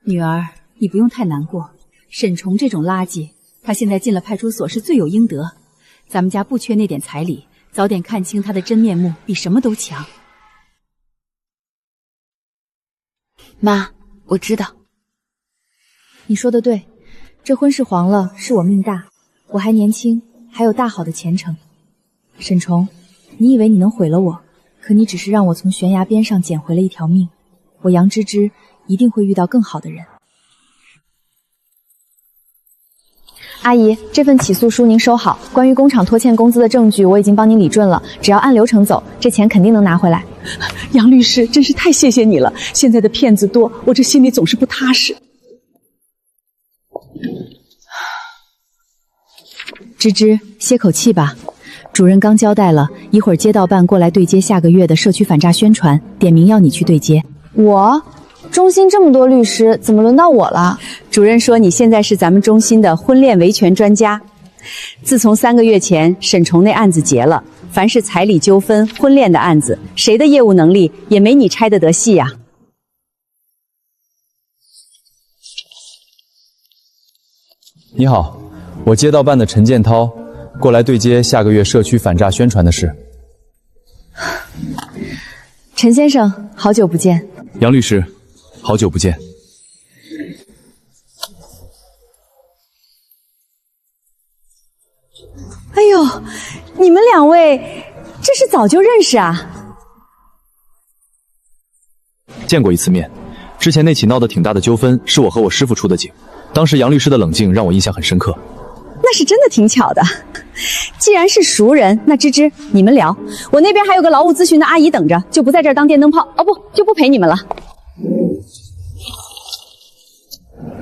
[SPEAKER 9] 女儿，你不用太难过。沈崇这种垃圾，他现在进了派出所是罪有应得。咱们家不缺那点彩礼，早点看清他的真面目，比什么都强。
[SPEAKER 3] 妈，我知道。
[SPEAKER 1] 你说的对，这婚事黄了，是我命大，我还年轻，还有大好的前程。沈崇，你以为你能毁了我，可你只是让我从悬崖边上捡回了一条命。我杨芝芝一定会遇到更好的人。阿姨，这份起诉书您收好，关于工厂拖欠工资的证据我已经帮您理顺了，只要按流程走，这钱肯定能拿回来。
[SPEAKER 9] 杨律师，真是太谢谢你了，现在的骗子多，我这心里总是不踏实。
[SPEAKER 1] 芝芝，歇口气吧。主任刚交代了，一会儿街道办过来对接下个月的社区反诈宣传，点名要你去对接。我？中心这么多律师，怎么轮到我了？
[SPEAKER 9] 主任说你现在是咱们中心的婚恋维权专家。自从3个月前沈崇那案子结了，凡是彩礼纠纷、婚恋的案子，谁的业务能力也没你拆得得细呀。
[SPEAKER 6] 你好，我街道办的陈建涛，过来对接下个月社区反诈宣传的事。
[SPEAKER 1] 陈先生，好久不见。
[SPEAKER 6] 杨律师，好久不见。
[SPEAKER 9] 哎呦，你们2位这是早就认识啊？
[SPEAKER 6] 见过一次面，之前那起闹得挺大的纠纷是我和我师傅出的警，当时杨律师的冷静让我印象很深刻。
[SPEAKER 9] 那
[SPEAKER 3] 是真的挺巧的。既然是熟人，那芝芝你们聊，我那边还有个劳务咨询的阿姨等着，就不在这儿当电灯泡。哦不，就不陪你们了。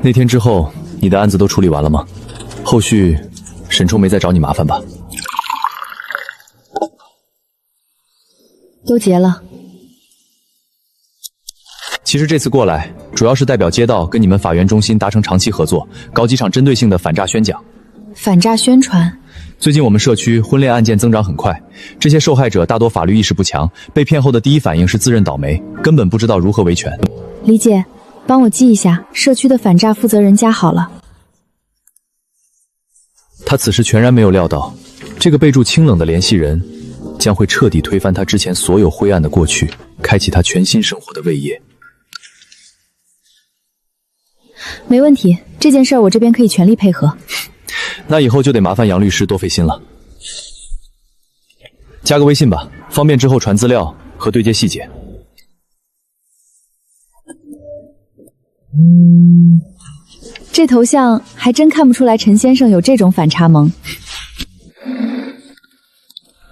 [SPEAKER 6] 那天之后，你的案子都处理完了吗？后续沈冲没再找你麻烦吧？
[SPEAKER 1] 都结了。
[SPEAKER 6] 其实这次过来，主要是代表街道跟你们法源中心达成长期合作，搞几场针对性的反诈宣讲。
[SPEAKER 1] 反诈宣传。
[SPEAKER 6] 最近我们社区婚恋案件增长很快，这些受害者大多法律意识不强，被骗后的第一反应是自认倒霉，根本不知道如何维权。
[SPEAKER 1] 李姐，帮我记一下，社区的反诈负责人加好了。
[SPEAKER 6] 他此时全然没有料到，这个备注清冷的联系人将会彻底推翻他之前所有灰暗的过去，开启他全新生活的伟业。
[SPEAKER 1] 没问题，这件事儿我这边可以全力配合。
[SPEAKER 6] 那以后就得麻烦杨律师多费心了。加个微信吧，方便之后传资料和对接细节。
[SPEAKER 1] 这头像还真看不出来陈先生有这种反差萌。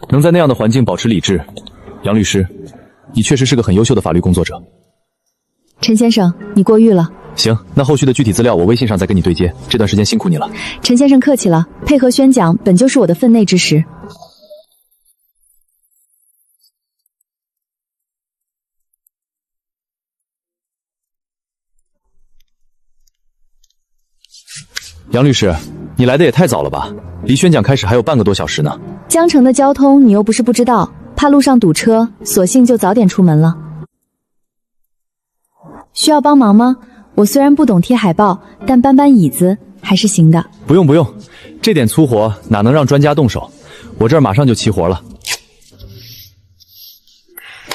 [SPEAKER 6] 能在那样的环境保持理智，杨律师，你确实是个很优秀的法律工作者。
[SPEAKER 1] 陈先生，你过誉了。
[SPEAKER 6] 行，那后续的具体资料我微信上再跟你对接，这段时间辛苦你了。
[SPEAKER 1] 陈先生客气了，配合宣讲本就是我的分内之事。
[SPEAKER 6] 杨律师，你来的也太早了吧？离宣讲开始还有半个多小时呢。
[SPEAKER 1] 江城的交通你又不是不知道，怕路上堵车，索性就早点出门了。需要帮忙吗？我虽然不懂贴海报，但搬搬椅子还是行的。
[SPEAKER 6] 不用不用，这点粗活哪能让专家动手？我这儿马上就齐活了。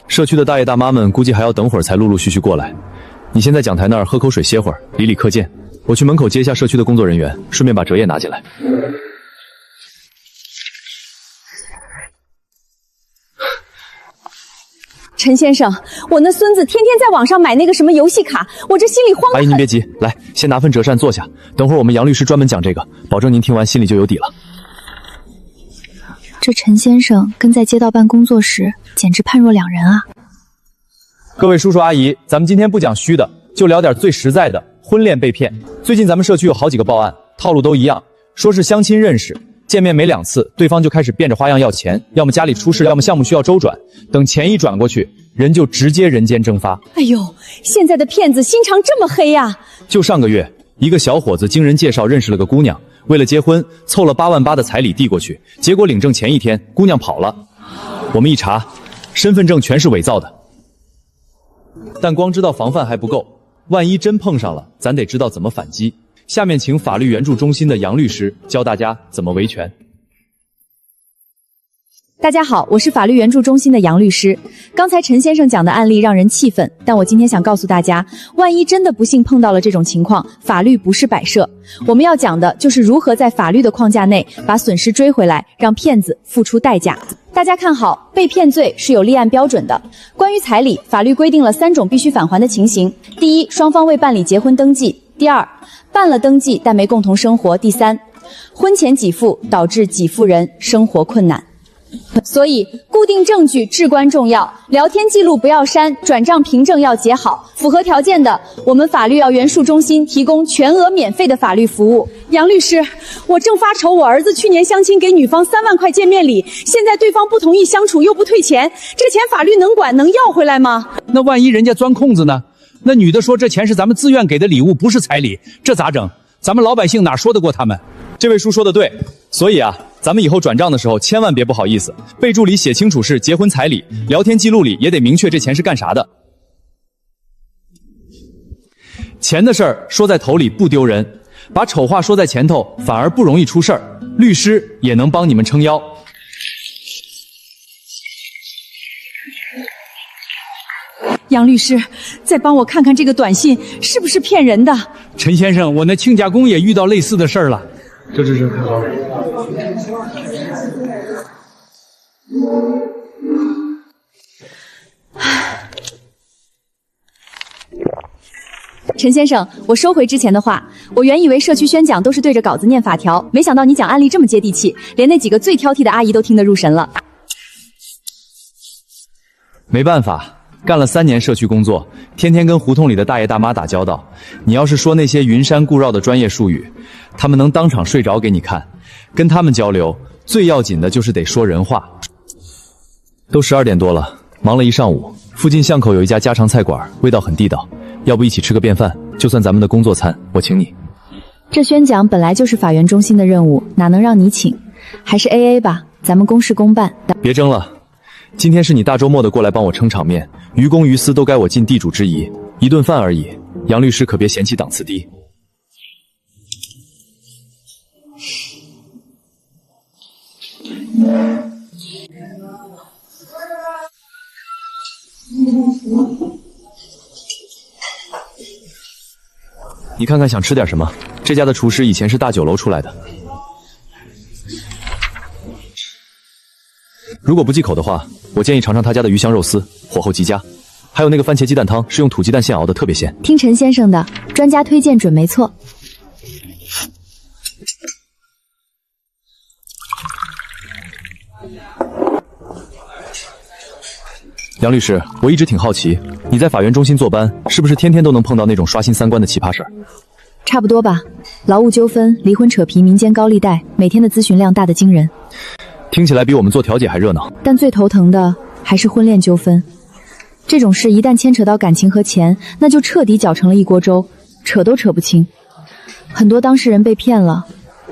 [SPEAKER 6] 社区的大爷大妈们估计还要等会儿才陆陆续续过来。你先在讲台那儿喝口水歇会儿，理理课件。我去门口接一下社区的工作人员，顺便把折页拿进来。
[SPEAKER 3] 陈先生，我那孙子天天在网上买那个什么游戏卡，我这心里慌得很。
[SPEAKER 6] 阿姨您别急，来，先拿份折扇坐下，等会儿我们杨律师专门讲这个，保证您听完心里就有底了。
[SPEAKER 1] 这陈先生跟在街道办工作时简直判若两人啊！
[SPEAKER 6] 各位叔叔阿姨，咱们今天不讲虚的，就聊点最实在的。婚恋被骗，最近咱们社区有好几个报案，套路都一样，说是相亲认识，见面没2次，对方就开始变着花样要钱，要么家里出事，要么项目需要周转，等钱一转过去，人就直接人间蒸发。
[SPEAKER 3] 哎呦，现在的骗子心肠这么黑呀！
[SPEAKER 6] 就上个月，一个小伙子经人介绍认识了个姑娘，为了结婚，凑了8万8的彩礼递过去，结果领证前一天，姑娘跑了。我们一查，身份证全是伪造的。但光知道防范还不够。万一真碰上了，咱得知道怎么反击。下面请法律援助中心的杨律师教大家怎么维权。
[SPEAKER 1] 大家好，我是法律援助中心的杨律师。刚才陈先生讲的案例让人气愤，但我今天想告诉大家，万一真的不幸碰到了这种情况，法律不是摆设。我们要讲的就是如何在法律的框架内把损失追回来，让骗子付出代价。大家看好，被骗罪是有立案标准的。关于彩礼，法律规定了3种必须返还的情形：第一，双方未办理结婚登记；第二，办了登记但没共同生活；第三，婚前给付导致给付人生活困难。所以，固定证据至关重要，聊天记录不要删，转账凭证要结好。符合条件的，我们法律要援助中心提供全额免费的法律服务。
[SPEAKER 3] 杨律师，我正发愁，我儿子去年相亲给女方3万块见面礼，现在对方不同意相处又不退钱，这钱法律能管能要回来吗？
[SPEAKER 13] 那万一人家钻空子呢？那女的说这钱是咱们自愿给的礼物，不是彩礼，这咋整？咱们老百姓哪说得过他们？
[SPEAKER 6] 这位叔说的对，所以啊，咱们以后转账的时候千万别不好意思，备注里写清楚是结婚彩礼，聊天记录里也得明确这钱是干啥的。钱的事儿说在头里不丢人，把丑话说在前头反而不容易出事儿，律师也能帮你们撑腰。
[SPEAKER 3] 杨律师，再帮我看看这个短信是不是骗人的？
[SPEAKER 13] 陈先生，我那亲家公也遇到类似的事儿了。这看好。
[SPEAKER 3] 陈先生，我收回之前的话，我原以为社区宣讲都是对着稿子念法条，没想到你讲案例这么接地气，连那几个最挑剔的阿姨都听得入神了。
[SPEAKER 6] 没办法，干了3年社区工作，天天跟胡同里的大爷大妈打交道。你要是说那些云山雾绕的专业术语，他们能当场睡着给你看。跟他们交流，最要紧的就是得说人话。都12点多了，忙了一上午。附近巷口有一家家常菜馆，味道很地道，要不一起吃个便饭？就算咱们的工作餐，我请你。
[SPEAKER 1] 这宣讲本来就是法源中心的任务，哪能让你请？还是 AA 吧，咱们公事公办。
[SPEAKER 6] 别争了，今天是你大周末的过来帮我撑场面，于公于私都该我尽地主之谊。一顿饭而已，杨律师可别嫌弃档次低。你看看想吃点什么？这家的厨师以前是大酒楼出来的。如果不忌口的话，我建议尝尝他家的鱼香肉丝，火候极佳。还有那个番茄鸡蛋汤是用土鸡蛋现熬的，特别鲜。
[SPEAKER 1] 听陈先生的，专家推荐准没错。
[SPEAKER 6] 杨律师，我一直挺好奇，你在法源中心坐班，是不是天天都能碰到那种刷新3观的奇葩事儿？
[SPEAKER 1] 差不多吧，劳务纠纷、离婚扯皮、民间高利贷，每天的咨询量大得惊人。
[SPEAKER 6] 听起来比我们做调解还热闹。
[SPEAKER 1] 但最头疼的还是婚恋纠纷，这种事一旦牵扯到感情和钱，那就彻底搅成了一锅粥，扯都扯不清。很多当事人被骗了，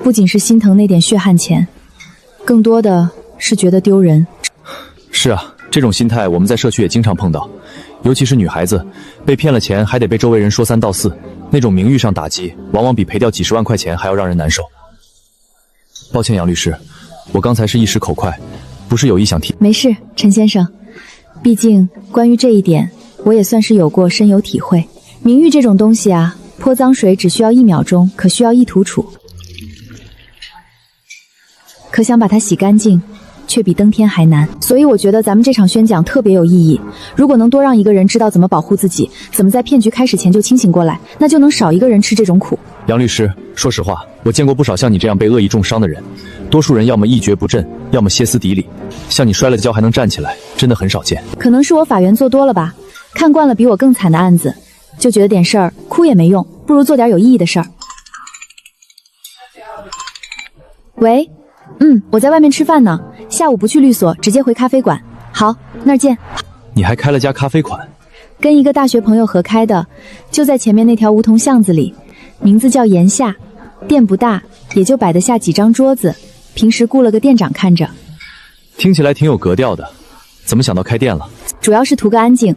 [SPEAKER 1] 不仅是心疼那点血汗钱，更多的是觉得丢人。
[SPEAKER 6] 是啊，这种心态我们在社区也经常碰到，尤其是女孩子被骗了钱，还得被周围人说3道4，那种名誉上打击，往往比赔掉几10万块钱还要让人难受。抱歉，杨律师，我刚才是一时口快，不是有意想提。
[SPEAKER 1] 没事，陈先生，毕竟关于这一点，我也算是有过深有体会。名誉这种东西啊，泼脏水只需要1秒钟，可需要一吐楚。可想把它洗干净，却比登天还难。所以我觉得咱们这场宣讲特别有意义。如果能多让一个人知道怎么保护自己，怎么在骗局开始前就清醒过来，那就能少一个人吃这种苦。
[SPEAKER 6] 杨律师，说实话，我见过不少像你这样被恶意重伤的人，多数人要么一蹶不振，要么歇斯底里。像你摔了跤还能站起来，真的很少见。
[SPEAKER 1] 可能是我法源做多了吧，看惯了比我更惨的案子，就觉得点事儿哭也没用，不如做点有意义的事儿。喂，我在外面吃饭呢，下午不去律所，直接回咖啡馆。好，那儿见。
[SPEAKER 6] 你还开了家咖啡馆？
[SPEAKER 1] 跟一个大学朋友合开的，就在前面那条梧桐巷子里，名字叫炎夏。店不大，也就摆得下几张桌子，平时雇了个店长看着。
[SPEAKER 6] 听起来挺有格调的，怎么想到开店了？
[SPEAKER 1] 主要是图个安静。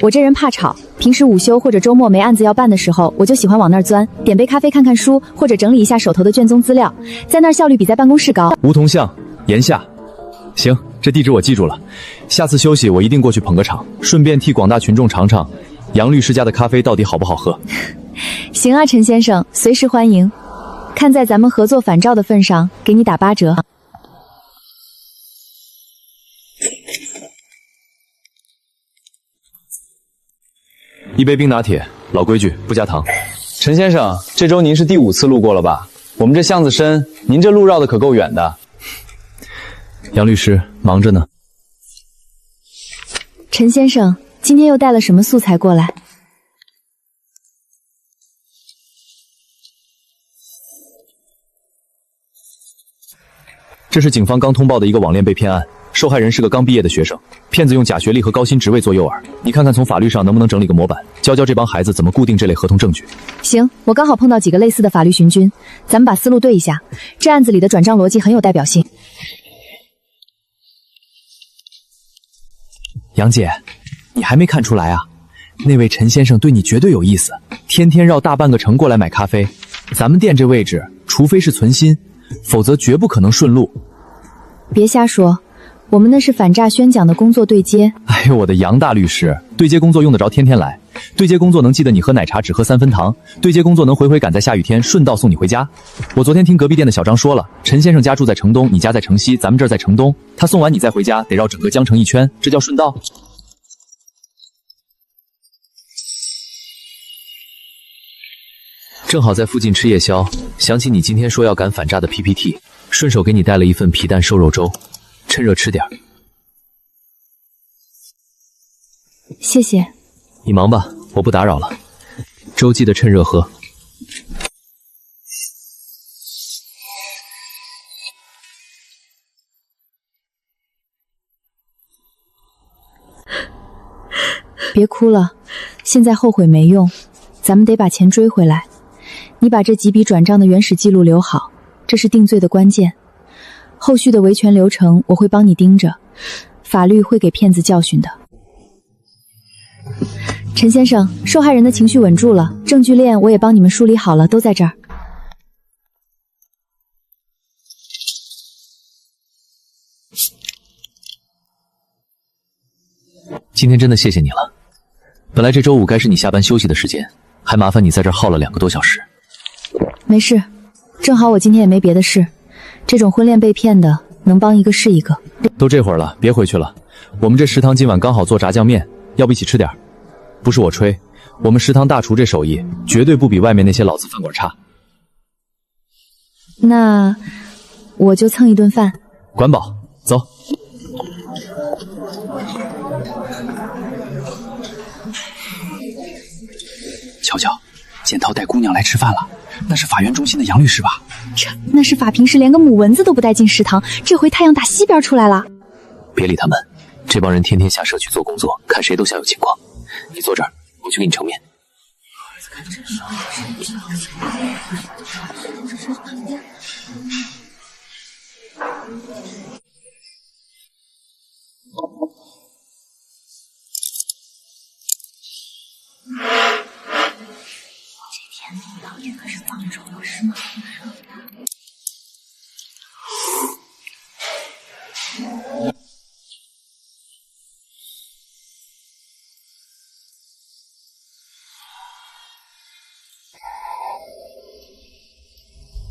[SPEAKER 1] 我这人怕吵，平时午休或者周末没案子要办的时候，我就喜欢往那儿钻，点杯咖啡看看书，或者整理一下手头的卷宗资料，在那儿效率比在办公室高。
[SPEAKER 6] 梧桐巷，炎夏。行，这地址我记住了，下次休息我一定过去捧个场，顺便替广大群众尝尝杨律师家的咖啡到底好不好喝。
[SPEAKER 1] 行啊，陈先生，随时欢迎。看在咱们合作返照的份上，给你打8折。
[SPEAKER 6] 一杯冰拿铁，老规矩，不加糖。陈先生，这周您是第5次路过了吧？我们这巷子深，您这路绕的可够远的。杨律师忙着呢。
[SPEAKER 1] 陈先生，今天又带了什么素材过来？
[SPEAKER 6] 这是警方刚通报的一个网恋被骗案，受害人是个刚毕业的学生，骗子用假学历和高薪职位做诱饵。你看看从法律上能不能整理个模板，教教这帮孩子怎么固定这类合同证据。
[SPEAKER 1] 行，我刚好碰到几个类似的法律巡军，咱们把思路对一下，这案子里的转账逻辑很有代表性。
[SPEAKER 6] 杨姐，你还没看出来啊？那位陈先生对你绝对有意思，天天绕大半个城过来买咖啡。咱们店这位置，除非是存心，否则绝不可能顺路。
[SPEAKER 1] 别瞎说，我们那是反诈宣讲的工作对接。
[SPEAKER 6] 哎呦，我的杨大律师，对接工作用得着天天来？对接工作能记得你喝奶茶只喝3分糖？对接工作能回赶在下雨天顺道送你回家？我昨天听隔壁店的小张说了，陈先生家住在城东，你家在城西，咱们这儿在城东，他送完你再回家，得绕整个江城一圈，这叫顺道？
[SPEAKER 14] 正好在附近吃夜宵，想起你今天说要赶反诈的 PPT， 顺手给你带了一份皮蛋瘦肉粥，趁热吃点。
[SPEAKER 1] 谢谢。
[SPEAKER 14] 你忙吧，我不打扰了。粥记得趁热喝。
[SPEAKER 1] 别哭了，现在后悔没用，咱们得把钱追回来。你把这几笔转账的原始记录留好，这是定罪的关键。后续的维权流程我会帮你盯着，法律会给骗子教训的。陈先生，受害人的情绪稳住了，证据链我也帮你们梳理好了，都在这儿。
[SPEAKER 14] 今天真的谢谢你了。本来这周五该是你下班休息的时间，还麻烦你在这儿耗了2个多小时。
[SPEAKER 1] 没事，正好我今天也没别的事，这种婚恋被骗的，能帮一个是一个。
[SPEAKER 6] 都这会儿了，别回去了。我们这食堂今晚刚好做炸酱面，要不一起吃点？不是我吹，我们食堂大厨这手艺绝对不比外面那些老字饭馆差。
[SPEAKER 1] 那我就蹭一顿饭。
[SPEAKER 6] 管饱，走。
[SPEAKER 13] 乔乔，建涛带姑娘来吃饭了，那是法院中心的杨律师吧？
[SPEAKER 1] 那是法平时连个母蚊子都不带进食堂，这回太阳打西边出来了。
[SPEAKER 14] 别理他们，这帮人天天下社区做工作，看谁都像有情况。你坐这儿，我去给你盛面。
[SPEAKER 5] 这可是放手了是吗？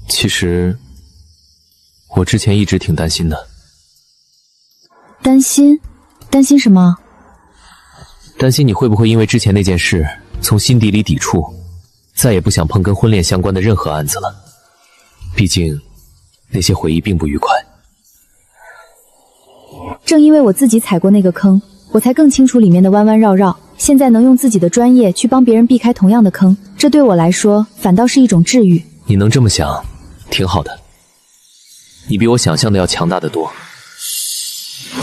[SPEAKER 14] 其实，我之前一直挺担心的。
[SPEAKER 1] 担心？担心什么？
[SPEAKER 14] 担心你会不会因为之前那件事，从心底里抵触，再也不想碰跟婚恋相关的任何案子了。毕竟，那些回忆并不愉快。
[SPEAKER 1] 正因为我自己踩过那个坑，我才更清楚里面的弯弯绕绕。现在能用自己的专业去帮别人避开同样的坑，这对我来说反倒是一种治愈。
[SPEAKER 14] 你能这么想，挺好的。你比我想象的要强大得多。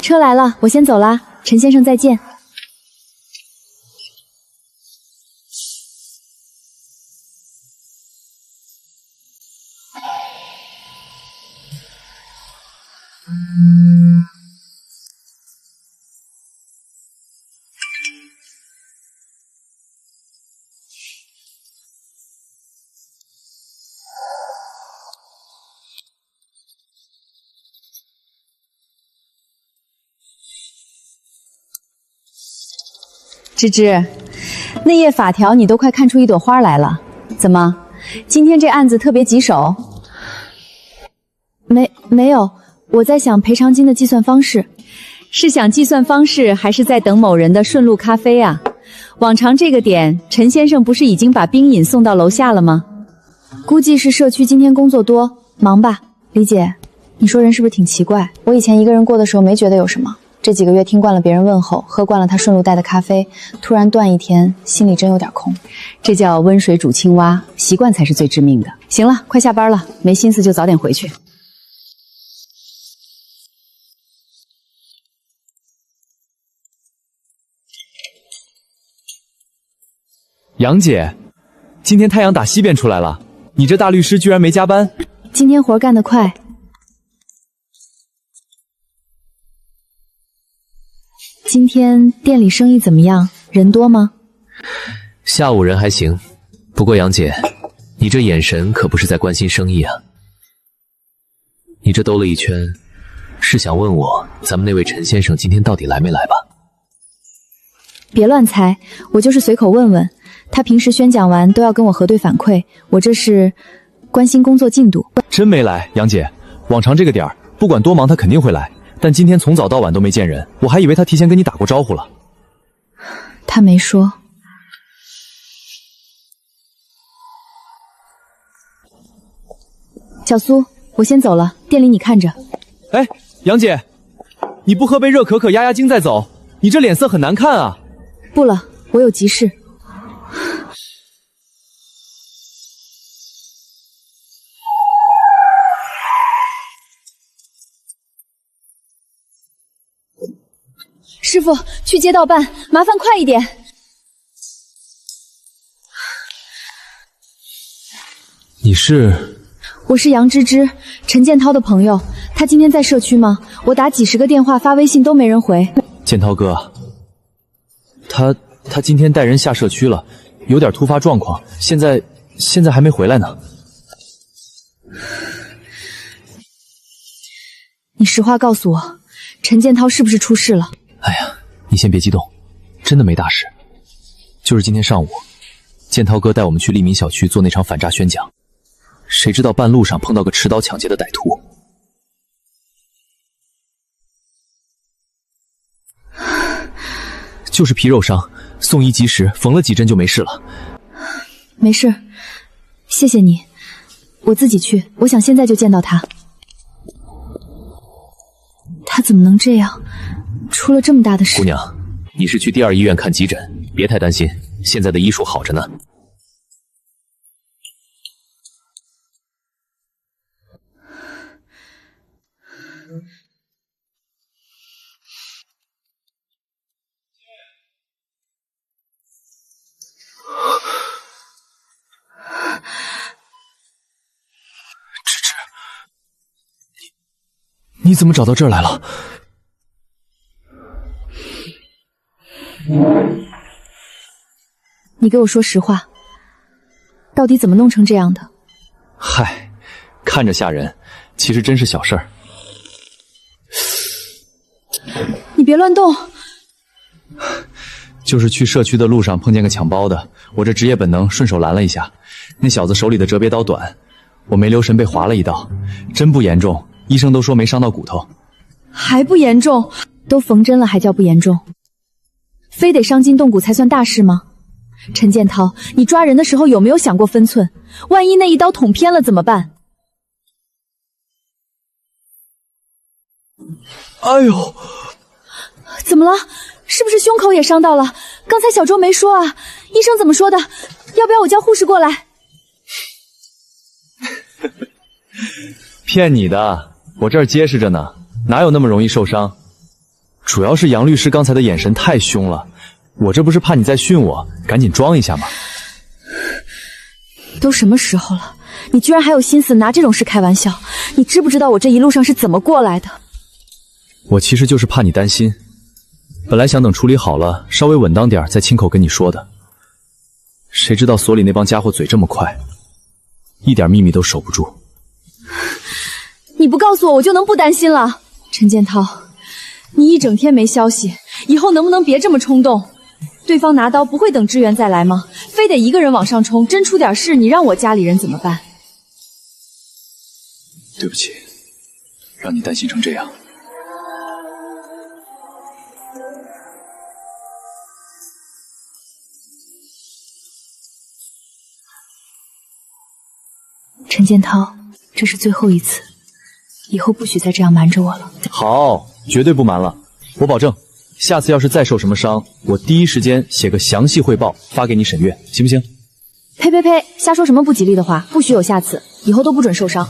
[SPEAKER 1] 车来了，我先走啦，陈先生再见。
[SPEAKER 9] 芝芝，那页法条你都快看出一朵花来了，怎么，今天这案子特别棘手？
[SPEAKER 1] 没有，我在想赔偿金的计算方式。
[SPEAKER 9] 是想计算方式，还是在等某人的顺路咖啡啊？往常这个点，陈先生不是已经把冰饮送到楼下了吗？
[SPEAKER 1] 估计是社区今天工作多，忙吧。李姐，你说人是不是挺奇怪？我以前一个人过的时候没觉得有什么，这几个月听惯了别人问候，喝惯了他顺路带的咖啡，突然断一天，心里真有点空。
[SPEAKER 9] 这叫温水煮青蛙，习惯才是最致命的。行了，快下班了，没心思就早点回去。
[SPEAKER 6] 杨姐，今天太阳打西边出来了，你这大律师居然没加班？
[SPEAKER 1] 今天活干得快。今天店里生意怎么样？人多吗？
[SPEAKER 14] 下午人还行，不过杨姐，你这眼神可不是在关心生意啊。你这兜了一圈，是想问我咱们那位陈先生今天到底来没来吧？
[SPEAKER 1] 别乱猜，我就是随口问问。他平时宣讲完都要跟我核对反馈，我这是关心工作进度。
[SPEAKER 6] 真没来，杨姐，往常这个点儿，不管多忙他肯定会来，但今天从早到晚都没见人，我还以为他提前跟你打过招呼了。
[SPEAKER 1] 他没说。小苏，我先走了，店里你看着。
[SPEAKER 12] 哎，杨姐，你不喝杯热可可压压惊再走？你这脸色很难看啊。
[SPEAKER 1] 不了，我有急事。师傅，去街道办，麻烦快一点。
[SPEAKER 14] 你是？
[SPEAKER 1] 我是杨芝芝，陈建涛的朋友。他今天在社区吗？我打几十个电话，发微信都没人回。
[SPEAKER 6] 建涛哥，他今天带人下社区了，有点突发状况，现在还没回来呢。
[SPEAKER 1] 你实话告诉我，陈建涛是不是出事了？
[SPEAKER 6] 哎呀，你先别激动，真的没大事。就是今天上午，建涛哥带我们去利民小区做那场反诈宣讲，谁知道半路上碰到个持刀抢劫的歹徒。就是皮肉伤，送医及时，缝了几针就没事了。
[SPEAKER 1] 没事，谢谢你，我自己去。我想现在就见到他。他怎么能这样？出了这么大的事。
[SPEAKER 6] 姑娘，你是去第2医院看急诊，别太担心，现在的医术好着呢。你怎么找到这儿来了？
[SPEAKER 1] 你给我说实话，到底怎么弄成这样的？
[SPEAKER 6] 嗨，看着吓人，其实真是小事儿。
[SPEAKER 1] 你别乱动。
[SPEAKER 6] 就是去社区的路上碰见个抢包的，我这职业本能顺手拦了一下，那小子手里的折别刀短，我没留神被划了一刀，真不严重。医生都说没伤到骨头，
[SPEAKER 1] 还不严重？都缝针了还叫不严重？非得伤筋动骨才算大事吗？陈建涛，你抓人的时候有没有想过分寸？万一那一刀捅偏了怎么办？
[SPEAKER 12] 哎呦，
[SPEAKER 1] 怎么了？是不是胸口也伤到了？刚才小周没说啊，医生怎么说的？要不要我叫护士过来？
[SPEAKER 6] 骗你的，我这儿结实着呢，哪有那么容易受伤？主要是杨律师刚才的眼神太凶了，我这不是怕你再训我，赶紧装一下吗？
[SPEAKER 1] 都什么时候了，你居然还有心思拿这种事开玩笑？你知不知道我这一路上是怎么过来的？
[SPEAKER 6] 我其实就是怕你担心，本来想等处理好了，稍微稳当点再亲口跟你说的，谁知道所里那帮家伙嘴这么快，一点秘密都守不住。
[SPEAKER 1] 你不告诉我，我就能不担心了。陈建涛，你一整天没消息，以后能不能别这么冲动？对方拿刀不会等支援再来吗？非得一个人往上冲，真出点事，你让我家里人怎么办？
[SPEAKER 6] 对不起，让你担心成这样。
[SPEAKER 1] 陈建涛，这是最后一次，以后不许再这样瞒着我了。
[SPEAKER 6] 好，绝对不瞒了，我保证，下次要是再受什么伤，我第一时间写个详细汇报发给你审阅，行不行？
[SPEAKER 1] 呸呸呸，瞎说什么不吉利的话，不许有下次，以后都不准受伤。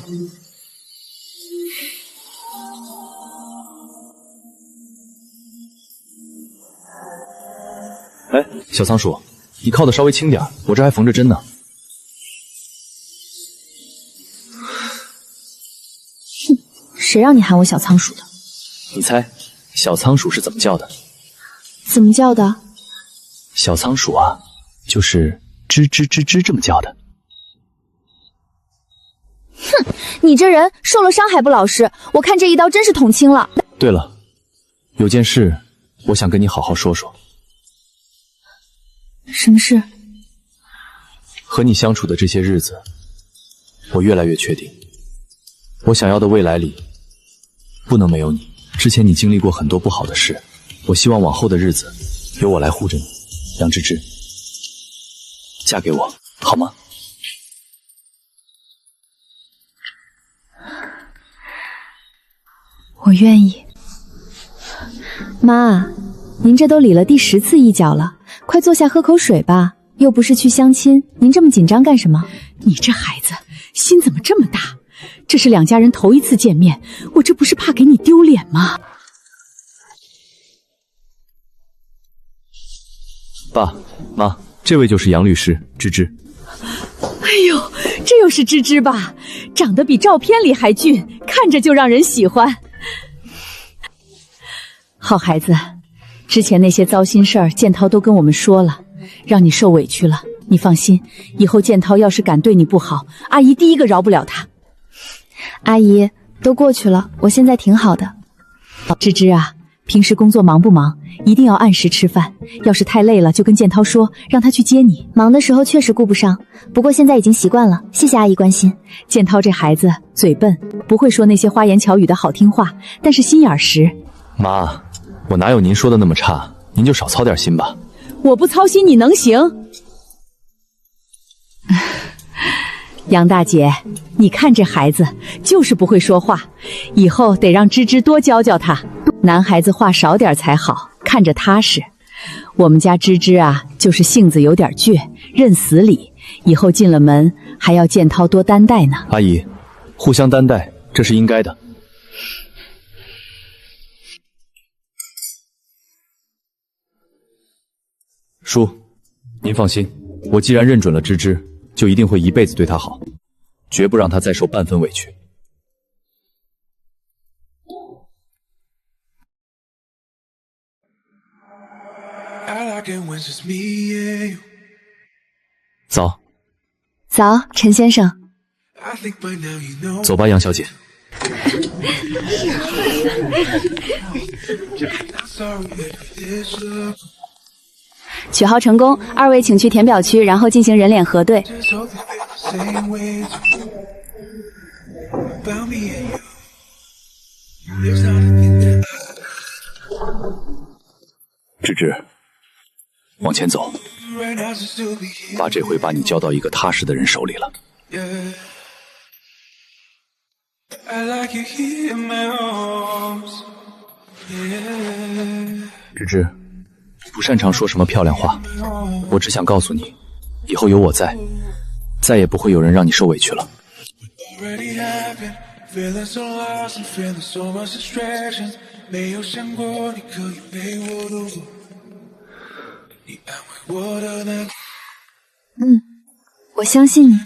[SPEAKER 6] 哎，小仓鼠，你靠的稍微轻点，我这还缝着针呢。
[SPEAKER 1] 谁让你喊我小仓鼠的？
[SPEAKER 6] 你猜，小仓鼠是怎么叫的？
[SPEAKER 1] 怎么叫的？
[SPEAKER 6] 小仓鼠啊，就是吱吱吱吱这么叫的。
[SPEAKER 1] 哼，你这人受了伤还不老实，我看这一刀真是捅轻了。
[SPEAKER 6] 对了，有件事我想跟你好好说说。
[SPEAKER 1] 什么事？
[SPEAKER 6] 和你相处的这些日子，我越来越确定，我想要的未来里不能没有你。之前你经历过很多不好的事，我希望往后的日子由我来护着你。杨芝芝，嫁给我好吗？
[SPEAKER 1] 我愿意。妈，您这都理了第10次一脚了，快坐下喝口水吧。又不是去相亲，您这么紧张干什么？
[SPEAKER 9] 你这孩子心怎么这么大？这是两家人头一次见面，我这不是怕给你丢脸吗？
[SPEAKER 14] 爸妈，这位就是杨律师芝芝。
[SPEAKER 9] 哎呦，这又是芝芝吧？长得比照片里还俊，看着就让人喜欢。好孩子，之前那些糟心事儿，建涛都跟我们说了，让你受委屈了。你放心，以后建涛要是敢对你不好，阿姨第一个饶不了他。
[SPEAKER 1] 阿姨，都过去了，我现在挺好的。
[SPEAKER 9] 芝芝啊，平时工作忙不忙？一定要按时吃饭，要是太累了就跟建涛说，让他去接你。
[SPEAKER 1] 忙的时候确实顾不上，不过现在已经习惯了，谢谢阿姨关心。
[SPEAKER 9] 建涛这孩子嘴笨，不会说那些花言巧语的好听话，但是心眼实。
[SPEAKER 14] 妈，我哪有您说的那么差，您就少操点心吧。
[SPEAKER 9] 我不操心你能行？杨大姐，你看这孩子就是不会说话，以后得让芝芝多教教他。男孩子话少点才好，看着踏实。我们家芝芝啊，就是性子有点倔，认死理，以后进了门还要建涛多担待呢。
[SPEAKER 14] 阿姨，互相担待，这是应该的。叔，您放心，我既然认准了芝芝，就一定会一辈子对她好，绝不让她再受半分委屈。早。
[SPEAKER 1] 早，陈先生。
[SPEAKER 14] 走吧，杨小姐。
[SPEAKER 3] 取号成功，二位请去填表区，然后进行人脸核对。
[SPEAKER 14] 芝芝，往前走，爸这回把你交到一个踏实的人手里了。芝芝，不擅长说什么漂亮话，我只想告诉你，以后有我在，再也不会有人让你受委屈了。
[SPEAKER 1] 我相信你。